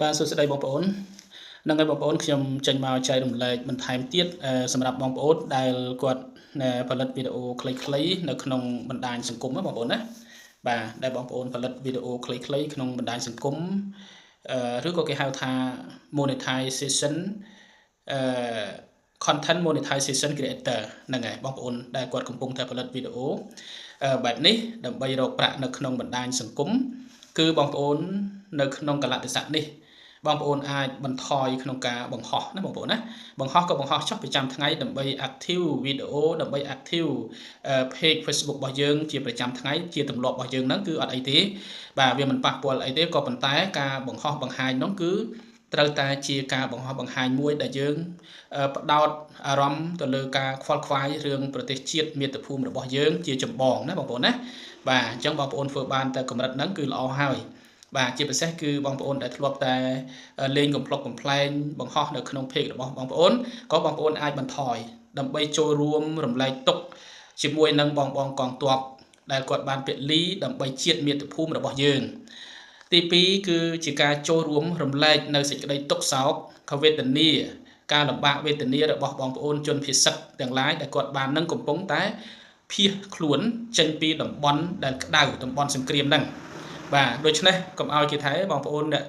បាទសួស្តីបងប្អូននឹងឲ្យបងប្អូនខ្ញុំចេញមកចែករំលែកបន្ថែមទៀតសម្រាប់បងប្អូនដែលគាត់ផលិតវីដេអូខ្លីៗនៅក្នុងបណ្ដាញសង្គមណាបងប្អូនណាបាទដែលបងប្អូនផលិតវីដេអូខ្លីៗក្នុងបណ្ដាញសង្គមឬក៏គេហៅថា monetization content monetization creator ហ្នឹងហើយបងប្អូនដែលគាត់កំពុងតែផលិតវីដេអូបែបនេះដើម្បីរកប្រាក់នៅក្នុងបណ្ដាញសង្គមគឺបងប្អូននៅក្នុងកលៈទេសៈនេះបងប្អូនអាចបន្ថយក្នុងការបង្ហោះណាបងប្អូនណាបង្ហោះក៏បង្ហោះចុះប្រចាំថ្ងៃដើម្បី active វីដេអូដើម្បី active page Facebook របស់យើងជាប្រចាំថ្ងៃជាទម្លាប់របស់យើងហ្នឹងគឺអត់អីទេបាទវាមិនប៉ះពាល់អីទេក៏ប៉ុន្តែការបង្ហោះបង្ហាញនោះគឺត្រូវតែជាការបង្ហោះបង្ហាញមួយដែលយើងផ្ដោតអារម្មណ៍ទៅលើការខ្វល់ខ្វាយរឿងប្រទេសជាតិមាតុភូមិរបស់យើងជាចម្បងណាបងប្អូនណាបាទអញ្ចឹងបងប្អូនធ្វើបានតែកម្រិតហ្នឹងគឺល្អហើយបាទជាពិសេសគឺបងប្អូនដែលធ្លាប់តែលេងកំ pl ុកកំ pl ែងបង្ហោះនៅក្នុង page របស់បងប្អូនក៏បងប្អូនអាចបន្ថយដើម្បីចូលរួមរំលែកទុក្ខជាមួយនឹងបងកងទ័ពដែលគាត់បានពលីដើម្បីជាតិមាតុភូមិរបស់យើងទី2គឺជាការចូលរួមរំលែកនៅសេចក្តីទុក្ខសោកវេទនាការលំបាកវេទនារបស់បងប្អូនជនភៀសទាំងឡាយដែលគាត់បាននឹងកំពុងតែភៀសខ្លួនចេញពីតំបន់ដែលក្តៅតំបន់សង្គ្រាមហ្នឹងបាទដូច្នេះកុំឲ្យគេថាបងប្អូនអ្នក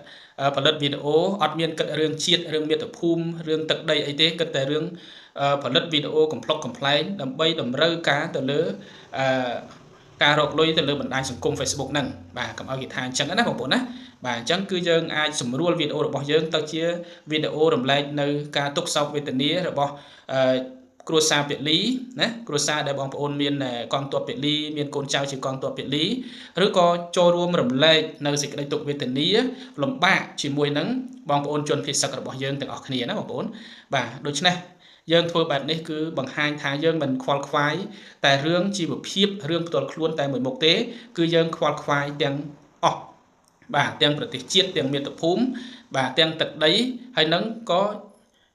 ផលិតវីដេអូអត់មានគិតរឿងជាតិរឿងមាតុភូមិរឿងទឹកដីអីទេគិតតែរឿងផលិតវីដេអូកំ pl ុកកំ pl ែងដើម្បីតម្រូវការទៅលើការរកលុយទៅលើបណ្ដាញសង្គម Facebook ហ្នឹងបាទកុំឲ្យគេថាអញ្ចឹងណាបងប្អូនណាបាទអញ្ចឹងគឺយើងអាចសម្រួលវីដេអូរបស់យើងទៅជាវីដេអូរំលែកនៅការទុក្ខសោកវេទនារបស់គ្រួសារពលីណាគ្រួសារដែលបងប្អូនមានកងទ័ពពលីមានកូនចៅជាកងទ័ពពលីឬក៏ចូលរួមរំលែកនៅសេចក្តីទុក្ខវេទនាលំបាកជាមួយនឹងបងប្អូនជនភៀសរបស់យើងទាំងអស់គ្នាណាបងប្អូនបាទដូច្នេះយើងធ្វើបែបនេះគឺបង្ហាញថាយើងមិនខ្វល់ខ្វាយតែរឿងជីវភាពរឿងផ្ទាល់ខ្លួនតែមួយមុខទេគឺយើងខ្វល់ខ្វាយទាំងអស់បាទទាំងប្រទេសជាតិទាំងមាតុភូមិបាទទាំងទឹកដីហើយនឹងក៏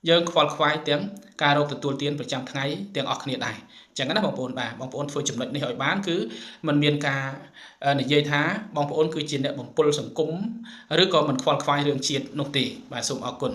យើងខ្វល់ខ្វាយទាំងការរកទទួលទានប្រចាំថ្ងៃទាំងអស់គ្នាដែរអញ្ចឹងណាបងប្អូនបាទបងប្អូនធ្វើចំណុចនេះឲ្យបានគឺมันមានការនិយាយថាបងប្អូនគឺជាអ្នកបំពុលសង្គមឬក៏មិនខ្វល់ខ្វាយរឿងជាតិនោះទេបាទសូមអរគុណ